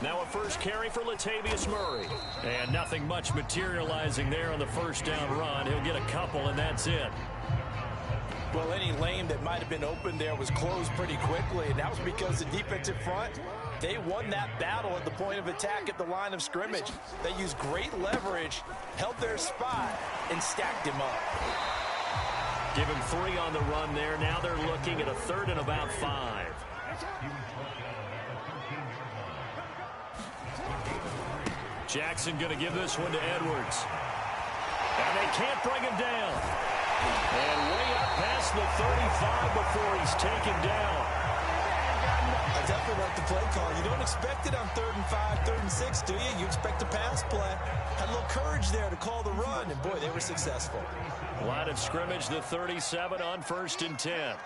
Now a first carry for Latavius Murray. And nothing much materializing there on the first down run. He'll get a couple, and that's it. Well, any lane that might have been open there was closed pretty quickly, and that was because the defensive front, they won that battle at the point of attack at the line of scrimmage. They used great leverage, held their spot, and stacked him up. Give him 3 on the run there. Now they're looking at a 3rd and about 5. Jackson going to give this one to Edwards. And they can't bring him down. And way up past the 35 before he's taken down. I definitely like the play call. You don't expect it on 3rd and 5, 3rd and 6, do you? You expect a pass play. Had a little courage there to call the run, and boy, they were successful. Line of scrimmage, the 37 on 1st and 10.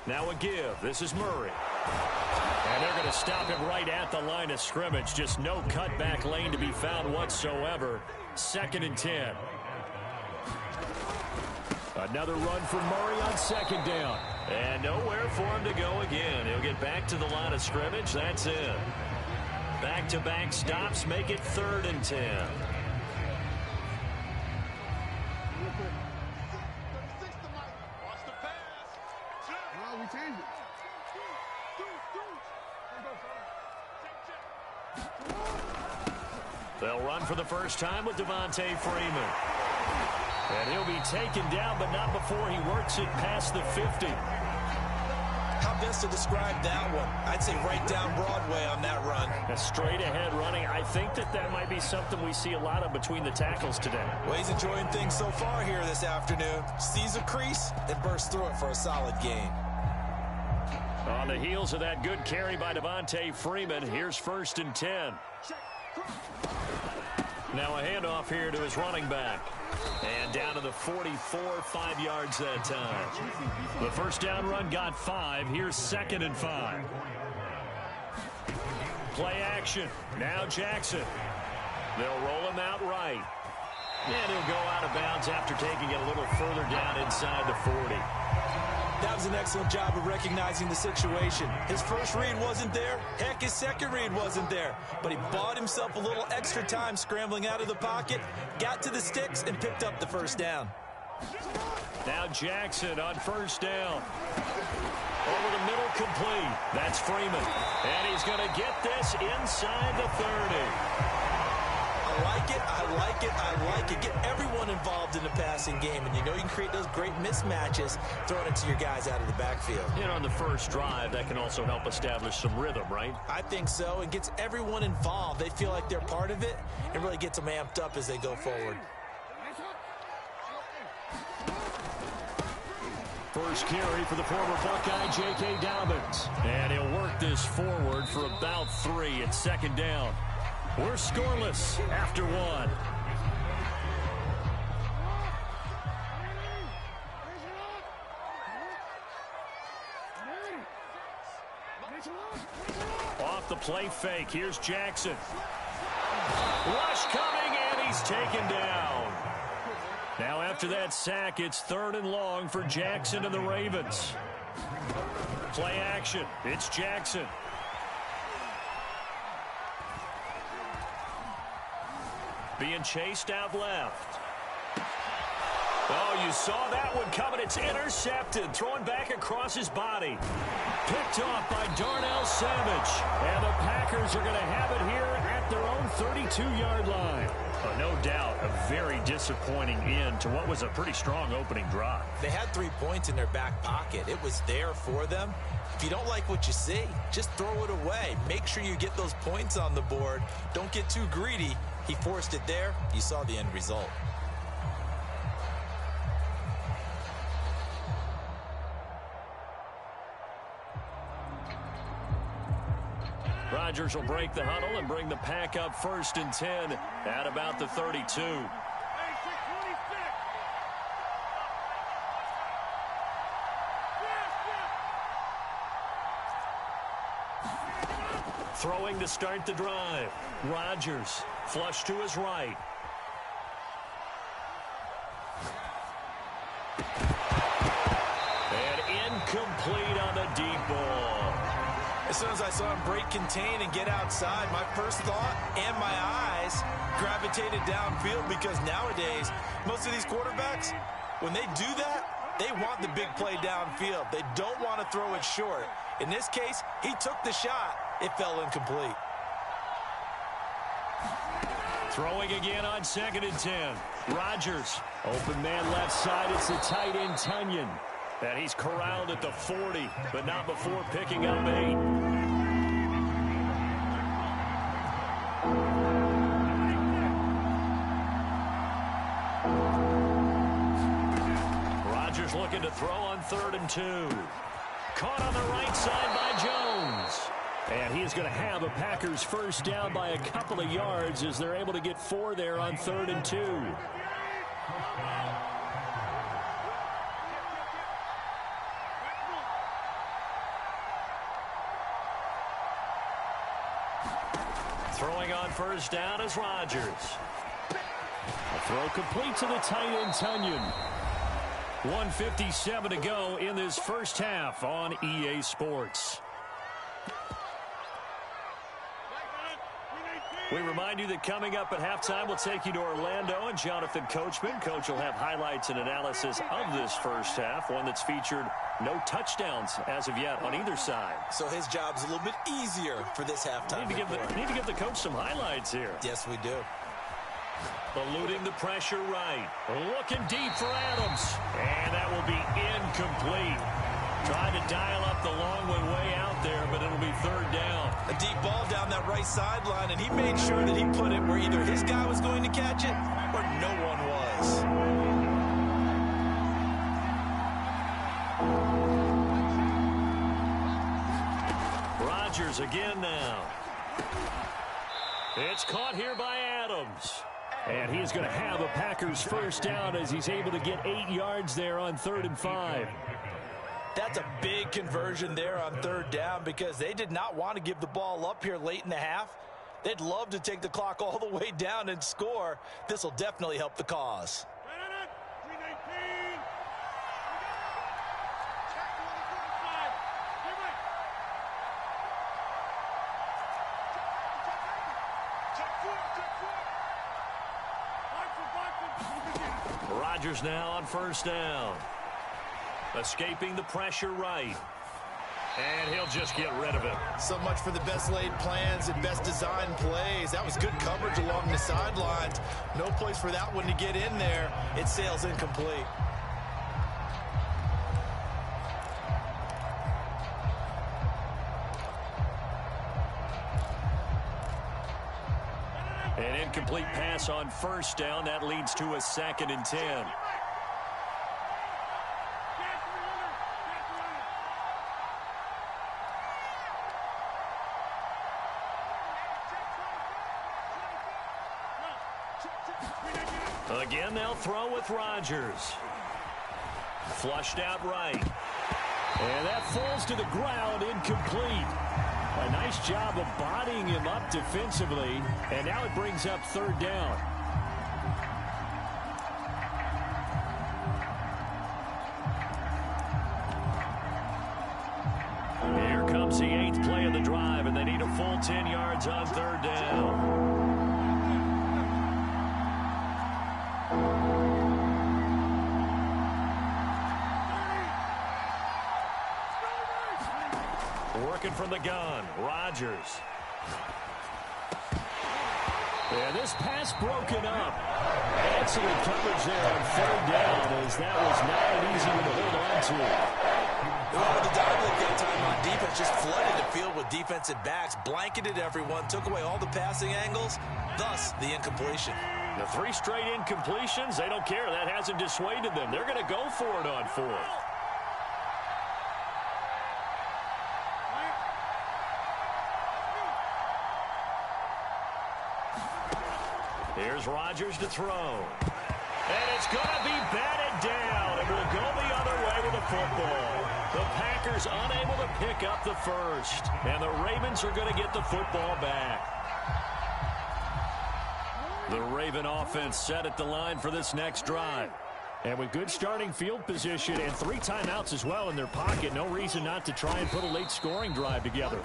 Now a give. This is Murray. And they're going to stop him right at the line of scrimmage. Just no cutback lane to be found whatsoever. 2nd and 10. Another run for Murray on 2nd down. And nowhere for him to go again. He'll get back to the line of scrimmage. That's it. Back-to-back stops make it 3rd and 10. They'll run for the first time with Devontae Freeman. And he'll be taken down, but not before he works it past the 50. How best to describe that one? I'd say right down Broadway on that run. A straight ahead running. I think that might be something we see a lot of between the tackles today. Well, he's enjoying things so far here this afternoon. Sees a crease and bursts through it for a solid gain. On the heels of that good carry by Devontae Freeman, here's 1st and 10. Now a handoff here to his running back. And down to the 44, 5 yards that time. The first down run got 5. Here's 2nd and 5. Play action. Now Jackson. They'll roll him out right. And he'll go out of bounds after taking it a little further down inside the 40. That was an excellent job of recognizing the situation. His first read wasn't there. Heck, his second read wasn't there. But he bought himself a little extra time scrambling out of the pocket, got to the sticks, and picked up the first down. Now Jackson on 1st down. Over the middle, complete. That's Freeman. And he's going to get this inside the 30. I like it, I like it, I like it. Get everyone involved in the passing game, and you know you can create those great mismatches throwing it to your guys out of the backfield. And on the first drive, that can also help establish some rhythm, right? I think so. It gets everyone involved. They feel like they're part of it and really gets them amped up as they go forward. First carry for the former Buckeye, J.K. Dobbins. And he'll work this forward for about 3 at 2nd down. We're scoreless after 1. Off the play fake. Here's Jackson. Rush coming, and he's taken down. Now after that sack, it's 3rd and long for Jackson and the Ravens. Play action. It's Jackson. Being chased out left. Oh, you saw that one coming. It's intercepted. Thrown back across his body. Picked off by Darnell Savage. And the Packers are going to have it here at their own 32-yard line. No doubt a very disappointing end to what was a pretty strong opening drive. They had 3 points in their back pocket. It was there for them. If you don't like what you see, just throw it away. Make sure you get those points on the board. Don't get too greedy. He forced it there. You saw the end result. Rodgers will break the huddle and bring the pack up 1st and 10 at about the 32. Throwing to start the drive. Rodgers flush to his right. As soon as I saw him break contain and get outside, my first thought and my eyes gravitated downfield, because nowadays, most of these quarterbacks, when they do that, they want the big play downfield. They don't want to throw it short. In this case, he took the shot. It fell incomplete. Throwing again on 2nd and 10. Rodgers, open man left side. It's the tight end, Tunyon. And he's corralled at the 40, but not before picking up 8. Rodgers looking to throw on 3rd and 2. Caught on the right side by Jones. And he is going to have a Packers first down by a couple of yards as they're able to get 4 there on 3rd and 2. Throwing on first down is Rodgers. A throw complete to the tight end, Tunyon. 1:57 to go in this first half on EA Sports. We remind you that coming up at halftime, we'll take you to Orlando and Jonathan Coachman. Coach will have highlights and analysis of this first half, one that's featured no touchdowns as of yet on either side. So his job's a little bit easier for this halftime. Need to give the coach some highlights here. Yes, we do. Eluding the pressure right. Looking deep for Adams. And that will be incomplete. Trying to dial up the long one way out there, but it'll be 3rd down. A deep ball down that right sideline, and he made sure that he put it where either his guy was going to catch it or no one was. Rodgers again now. It's caught here by Adams. And he's going to have a Packers first down as he's able to get 8 yards there on 3rd and 5. That's a big conversion there on 3rd down, because they did not want to give the ball up here late in the half. They'd love to take the clock all the way down and score. This will definitely help the cause. Rodgers now on first down. Escaping the pressure right. And he'll just get rid of it. So much for the best laid plans and best designed plays. That was good coverage along the sidelines. No place for that one to get in there. It sails incomplete. An incomplete pass on first down. That leads to a 2nd and 10. Again, they'll throw with Rodgers. Flushed out right. And that falls to the ground, incomplete. A nice job of bodying him up defensively. And now it brings up 3rd down. Here comes the 8th play of the drive, and they need a full 10 yards on 3rd down. Working from the gun, Rodgers. And this pass broken up. Excellent coverage there on 3rd down, as that was not an easy one to hold on to. Whoever the dog looked that time on defense just flooded the field with defensive backs, blanketed everyone, took away all the passing angles, thus the incompletion. The 3 straight incompletions, they don't care. That hasn't dissuaded them. They're going to go for it on 4th. Here's Rodgers to throw. And it's going to be batted down. It will go the other way with the football. The Packers unable to pick up the first. And the Ravens are going to get the football back. The Raven offense set at the line for this next drive. And with good starting field position and 3 timeouts as well in their pocket, no reason not to try and put a late scoring drive together.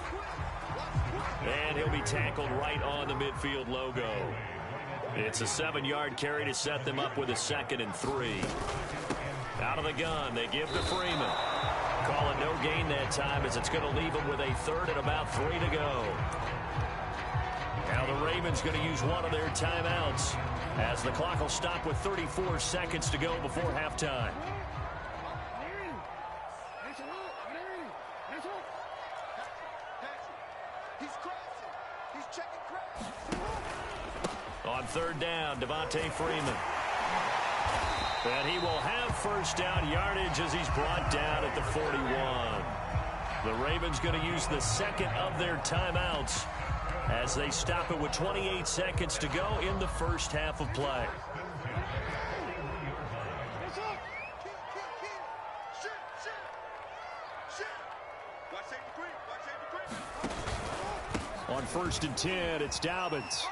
And he'll be tackled right on the midfield logo. It's a 7-yard carry to set them up with a 2nd and 3. Out of the gun, they give to Freeman. Call it no gain that time as it's going to leave them with a 3rd and about 3 to go. Now the Ravens going to use one of their timeouts as the clock will stop with 34 seconds to go before halftime. On 3rd down, Devontae Freeman. And he will have 1st down yardage as he's brought down at the 41. The Ravens going to use the 2nd of their timeouts as they stop it with 28 seconds to go in the first half of play. On 1st and 10, it's Dobbins.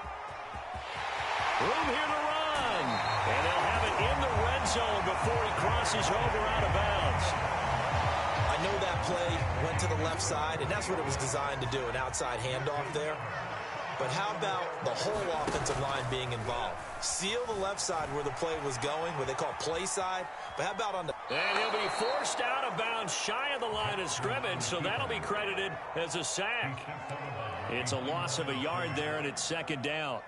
Room here to run. And they'll have it in the red zone before he crosses over out of bounds. I know that play went to the left side, and that's what it was designed to do, an outside handoff there. But how about the whole offensive line being involved? Seal the left side where the play was going, what they call play side. But how about on the... And he'll be forced out of bounds shy of the line of scrimmage, so that'll be credited as a sack. It's a loss of a yard there, and it's 2nd down.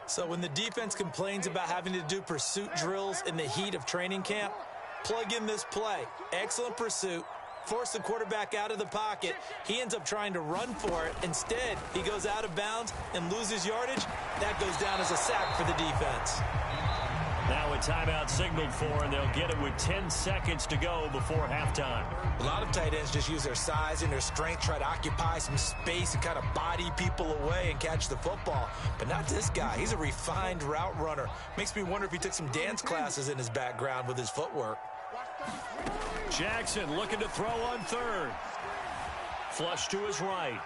So when the defense complains about having to do pursuit drills in the heat of training camp, plug in this play. Excellent pursuit. Force the quarterback out of the pocket. He ends up trying to run for it. Instead, he goes out of bounds and loses yardage. That goes down as a sack for the defense. Now a timeout signaled for, and they'll get it with 10 seconds to go before halftime. A lot of tight ends just use their size and their strength, try to occupy some space and kind of body people away and catch the football. But not this guy. He's a refined route runner. Makes me wonder if he took some dance classes in his background with his footwork. Jackson looking to throw on 3rd. Flush to his right.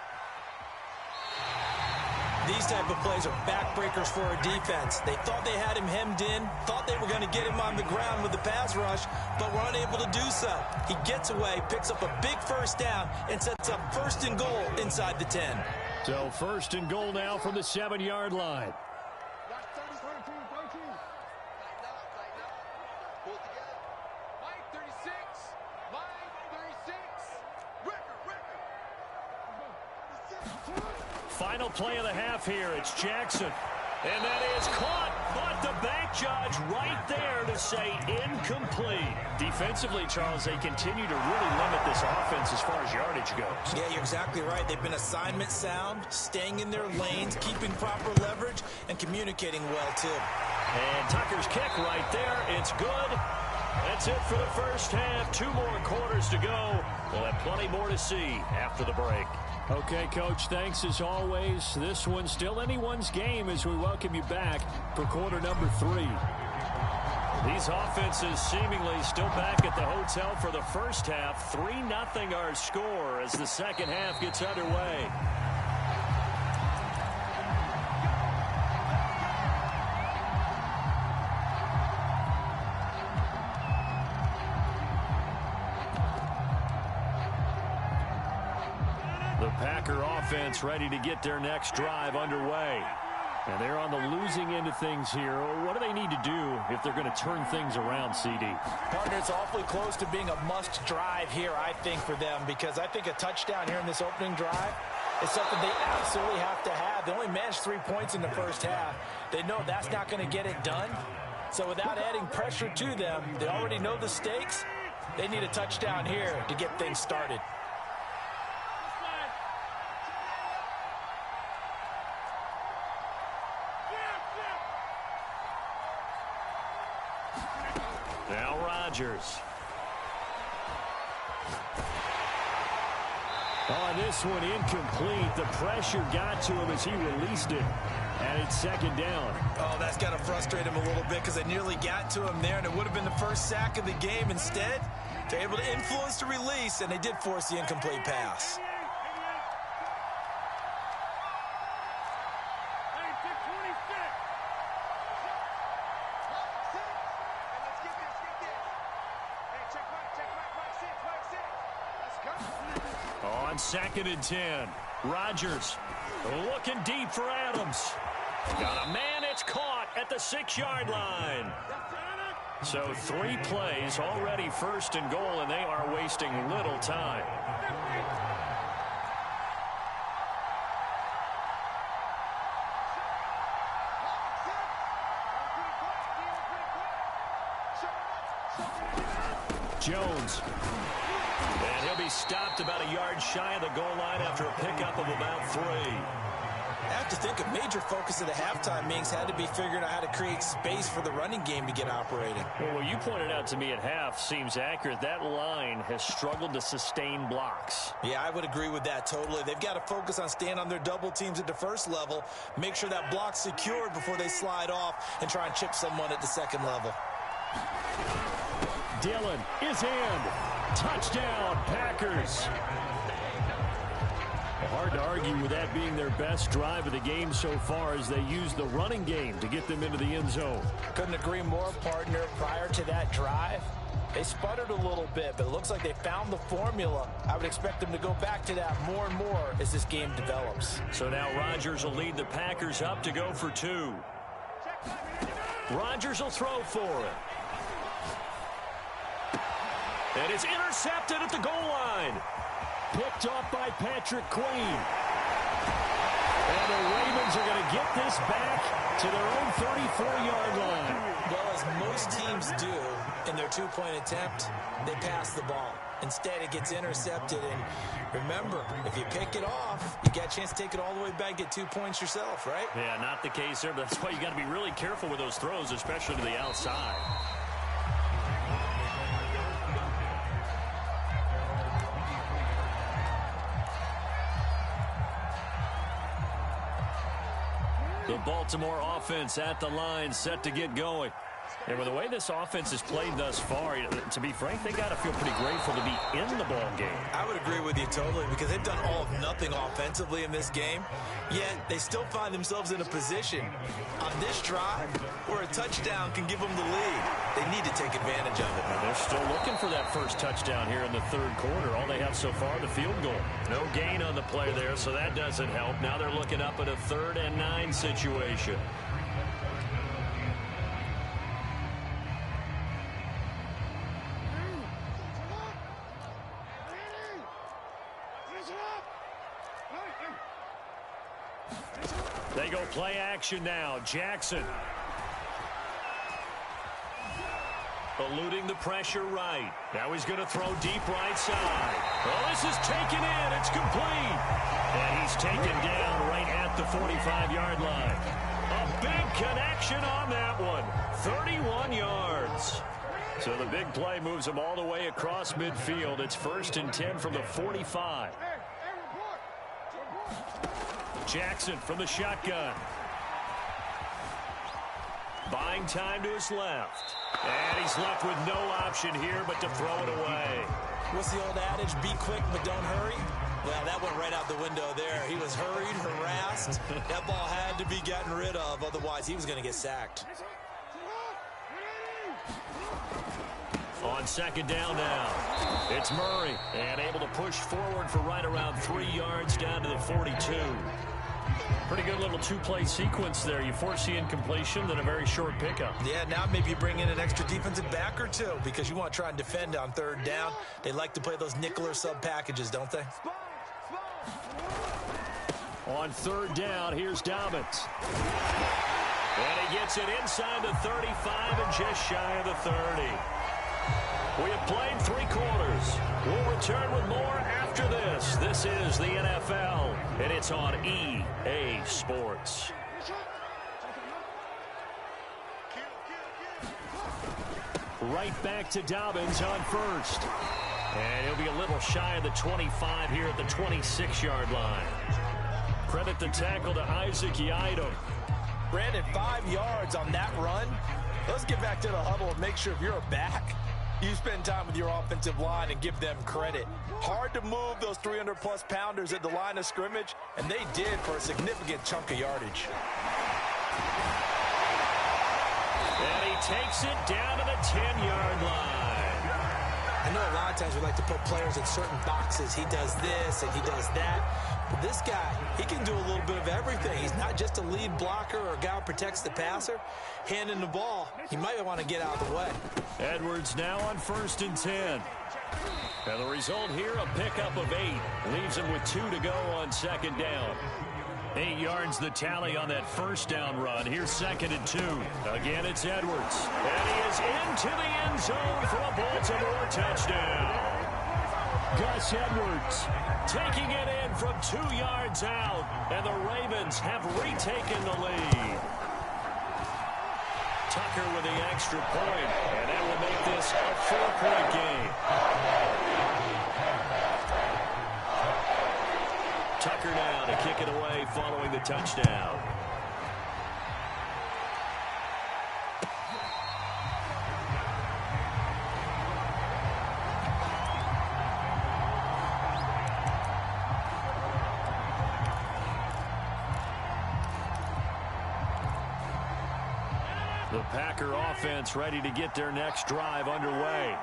These type of plays are backbreakers for a defense. They thought they had him hemmed in, thought they were going to get him on the ground with the pass rush, but were unable to do so. He gets away, picks up a big 1st down, and sets up 1st and goal inside the 10. So 1st and goal now from the 7-yard line. Final play of the half here. It's Jackson. And that is caught. But the back judge right there to say incomplete. Defensively, Charles, they continue to really limit this offense as far as yardage goes. Yeah, you're exactly right. They've been assignment sound, staying in their lanes, keeping proper leverage, and communicating well, too. And Tucker's kick right there. It's good. That's it for the first half. 2 more quarters to go. We'll have plenty more to see after the break. Okay, Coach, thanks as always. This one's still anyone's game as we welcome you back for quarter number 3. These offenses seemingly still back at the hotel for the first half. 3-0 our score as the second half gets underway. The Packer offense ready to get their next drive underway. And they're on the losing end of things here. What do they need to do if they're going to turn things around, CD? Partner, it's awfully close to being a must drive here, I think, for them, because I think a touchdown here in this opening drive is something they absolutely have to have. They only managed 3 points in the first half. They know that's not going to get it done. So without adding pressure to them, they already know the stakes. They need a touchdown here to get things started. Now Rodgers. On this one, incomplete. The pressure got to him as he released it. And it's second down. Oh, that's got to frustrate him a little bit because they nearly got to him there, and it would have been the first sack of the game. Instead, they're able to influence the release, and they did force the incomplete pass. on 2nd and 10. Rodgers looking deep for Adams. Got a man, it's caught at the 6-yard line. So 3 plays, already 1st and goal, and they are wasting little time. Jones. And he'll be stopped about a yard shy of the goal line after a pickup of about 3. I have to think a major focus of the halftime meetings had to be figuring out how to create space for the running game to get operating. Well, what you pointed out to me at half seems accurate. That line has struggled to sustain blocks. Yeah, I would agree with that totally. They've got to focus on staying on their double teams at the first level, make sure that block's secured before they slide off and try and chip someone at the second level. Dillon is in. Touchdown, Packers. Hard to argue with that being their best drive of the game so far as they use the running game to get them into the end zone. Couldn't agree more, partner. Prior to that drive, they sputtered a little bit, but it looks like they found the formula. I would expect them to go back to that more and more as this game develops. So now Rodgers will lead the Packers up to go for 2. Rodgers will throw for it. And it's intercepted at the goal line. Picked off by Patrick Queen. And the Ravens are going to get this back to their own 34-yard line. Well, as most teams do in their 2-point attempt, they pass the ball. Instead, it gets intercepted. And remember, if you pick it off, you got a chance to take it all the way back, get 2 points yourself, right? Yeah, not the case there, but that's why you got to be really careful with those throws, especially to the outside. The Baltimore offense at the line, set to get going. And with the way this offense has played thus far, to be frank, they got to feel pretty grateful to be in the ball game. I would agree with you totally because they've done all of nothing offensively in this game, yet they still find themselves in a position on this drive where a touchdown can give them the lead. They need to take advantage of it. They're still looking for that first touchdown here in the 3rd quarter. All they have so far, the field goal. No gain on the play there, so that doesn't help. Now they're looking up at a 3rd and 9 situation. They go play action now. Jackson. Eluding the pressure right. Now he's going to throw deep right side. Well, this is taken in. It's complete. And he's taken down right at the 45-yard line. A big connection on that one. 31 yards. So the big play moves him all the way across midfield. It's 1st and 10 from the 45. Jackson from the shotgun. Buying time to his left. And he's left with no option here but to throw it away. What's the old adage? Be quick, but don't hurry. Well, that went right out the window there. He was hurried, harassed. That ball had to be gotten rid of. Otherwise, he was going to get sacked. On 2nd down now. It's Murray. And able to push forward for right around 3 yards down to the 42. Pretty good little 2-play sequence there. You force the incompletion, then a very short pickup. Yeah, now maybe you bring in an extra defensive back or 2 because you want to try and defend on 3rd down. They like to play those nickel or sub packages, don't they? On 3rd down, here's Dobbins. And he gets it inside the 35 and just shy of the 30. We have played 3 quarters. We'll return with more after this. This is the NFL, and it's on EA Sports. Right back to Dobbins on 1st. And he'll be a little shy of the 25 here at the 26-yard line. Credit the tackle to Isaac Yiadom. Brandon, 5 yards on that run. Let's get back to the huddle and make sure if you're a back, you spend time with your offensive line and give them credit. Hard to move those 300-plus pounders at the line of scrimmage, and they did for a significant chunk of yardage. And he takes it down to the 10-yard line. I know a lot of times we like to put players in certain boxes. He does this and he does that. But this guy, he can do a little bit of everything. He's not just a lead blocker or a guy who protects the passer. Handing the ball, he might want to get out of the way. Edwards now on 1st and 10. And the result here, a pickup of 8. Leaves him with 2 to go on 2nd down. 8 yards the tally on that 1st down run. Here's 2nd and 2. Again, it's Edwards. And he is into the end zone for a Baltimore touchdown. Gus Edwards taking it in from 2 yards out. And the Ravens have retaken the lead. Tucker with the extra point. And that will make this a 4-point game. Tucker now to kick it away following the touchdown. The Packer offense ready to get their next drive underway.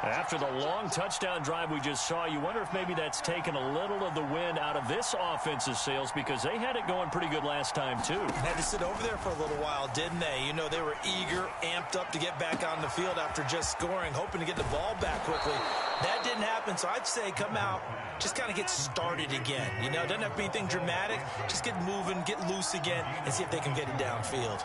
After the long touchdown drive we just saw, you wonder if maybe that's taken a little of the wind out of this offense's sails, because they had it going pretty good last time, too. Had to sit over there for a little while, didn't they? You know, they were eager, amped up to get back on the field after just scoring, hoping to get the ball back quickly. That didn't happen, so I'd say come out, just kind of get started again. You know, it doesn't have to be anything dramatic. Just get moving, get loose again, and see if they can get it downfield.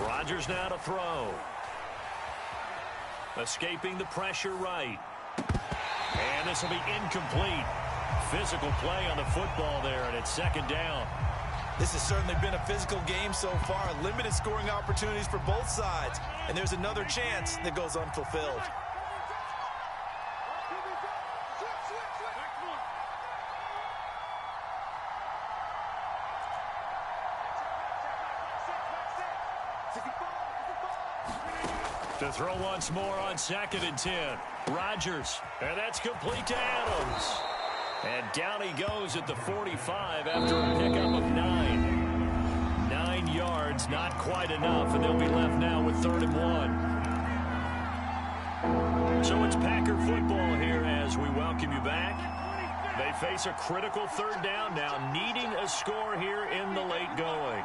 Rodgers now to throw. Escaping the pressure right. And this will be incomplete. Physical play on the football there, and it's 2nd down. This has certainly been a physical game so far. Limited scoring opportunities for both sides. And there's another chance that goes unfulfilled. To throw once more on 2nd and 10. Rodgers, and that's complete to Adams. And down he goes at the 45 after a pickup of 9. 9 yards, not quite enough, and they'll be left now with 3rd and 1. So it's Packer football here as we welcome you back. They face a critical 3rd down now, needing a score here in the late going.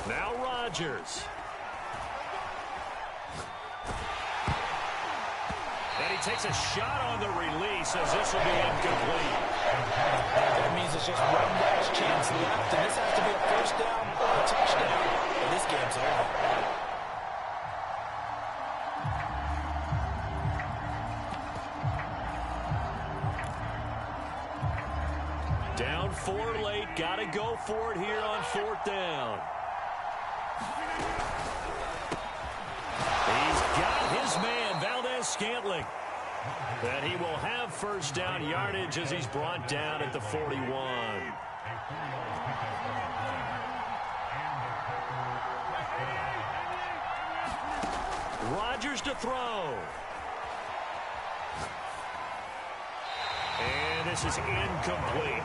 Now Rodgers. And he takes a shot on the release as this will be incomplete. That means it's just one last chance left, and this has to be a 1st down or a touchdown, or this game's over. Down 4 late, got to go for it here on 4th down. He's got his man, Valdez-Scantling. And he will have 1st down yardage as he's brought down at the 41. Rodgers to throw. And this is incomplete.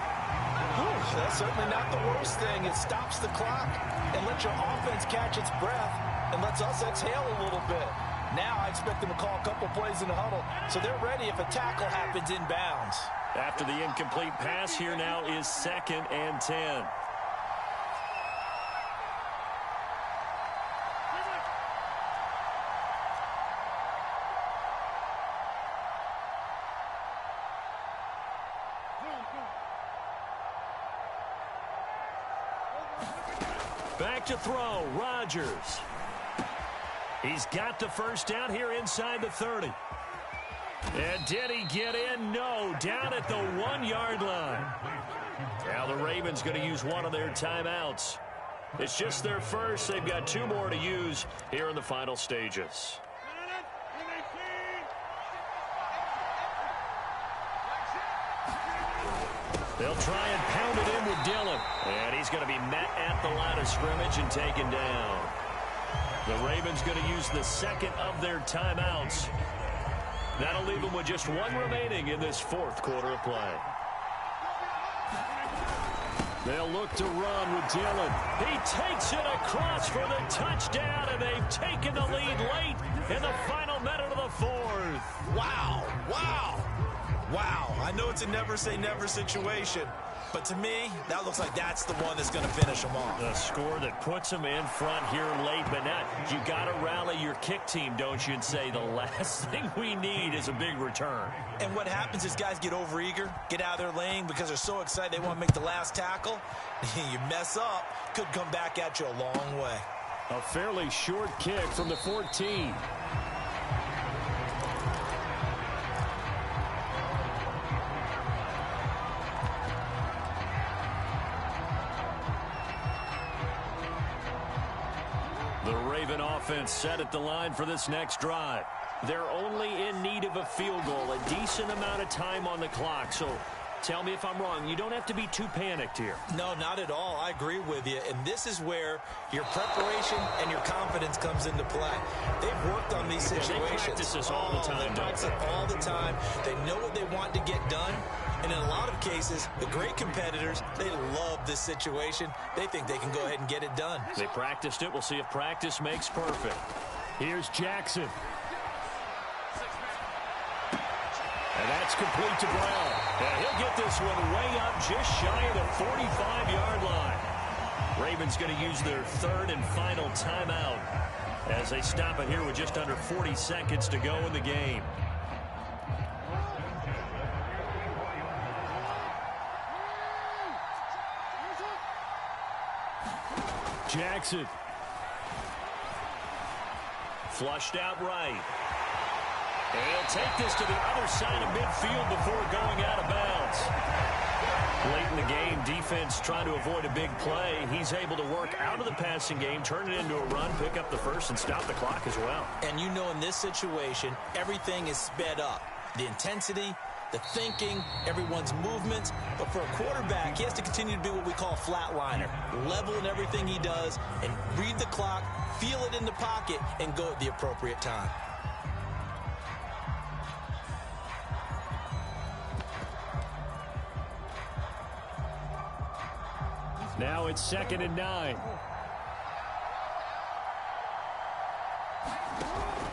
That's certainly not the worst thing. It stops the clock and lets your offense catch its breath and lets us exhale a little bit. Now I expect them to call a couple plays in the huddle, so they're ready if a tackle happens inbounds. After the incomplete pass, here now is 2nd and 10. Back to throw, Rodgers. He's got the 1st down here inside the 30. And did he get in? No, down at the 1-yard line. Now the Ravens going to use one of their timeouts. It's just their first. They've got 2 more to use here in the final stages. They'll try and pound it in with Dillon. And he's going to be met at the line of scrimmage and taken down. The Ravens going to use the second of their timeouts. That'll leave them with just one remaining in this fourth quarter of play. They'll look to run with Dillon. He takes it across for the touchdown, and they've taken the lead late in the final minute of the fourth. Wow, wow, wow. I know it's a never-say-never situation, but to me, that looks like that's the one that's going to finish them off. The score that puts them in front here late, but now you got to rally your kick team, don't you, and say the last thing we need is a big return. And what happens is guys get overeager, get out of their lane because they're so excited they want to make the last tackle. You mess up, could come back at you a long way. A fairly short kick from the 14. The Raven offense set at the line for this next drive. They're only in need of a field goal, a decent amount of time on the clock. So tell me if I'm wrong. You don't have to be too panicked here. No, not at all. I agree with you. And this is where your preparation and your confidence comes into play. They've worked on these situations. They practice this all the time. They practice it all the time. They know what they want to get done. And in a lot of cases, the great competitors, they love this situation. They think they can go ahead and get it done. They practiced it. We'll see if practice makes perfect. Here's Jackson. And that's complete to Brown. And he'll get this one way up just shy of the 45-yard line. Ravens going to use their third and final timeout as they stop it here with just under 40 seconds to go in the game. Jackson. Flushed out right. And he'll take this to the other side of midfield before going out of bounds. Late in the game, defense trying to avoid a big play. He's able to work out of the passing game, turn it into a run, pick up the first, and stop the clock as well. And you know in this situation, everything is sped up. The intensity, the thinking, everyone's movements. But for a quarterback, he has to continue to be what we call a flatliner. Level in everything he does and read the clock, feel it in the pocket, and go at the appropriate time. Now it's 2nd and 9.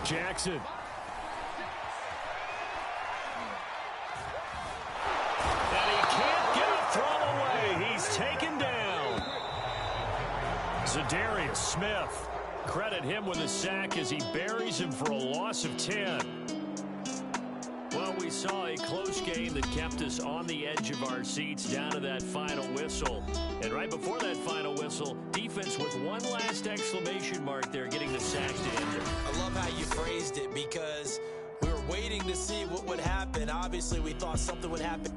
Jackson. And he can't get a throw away. He's taken down. Zadarius Smith. Credit him with a sack as he buries him for a loss of 10. Well, we saw a close game that kept us on the edge of our seats down to that final whistle. And right before that final whistle, defense with one last exclamation mark there, getting the sack to end it. I love how you phrased it because we were waiting to see what would happen. Obviously, we thought something would happen.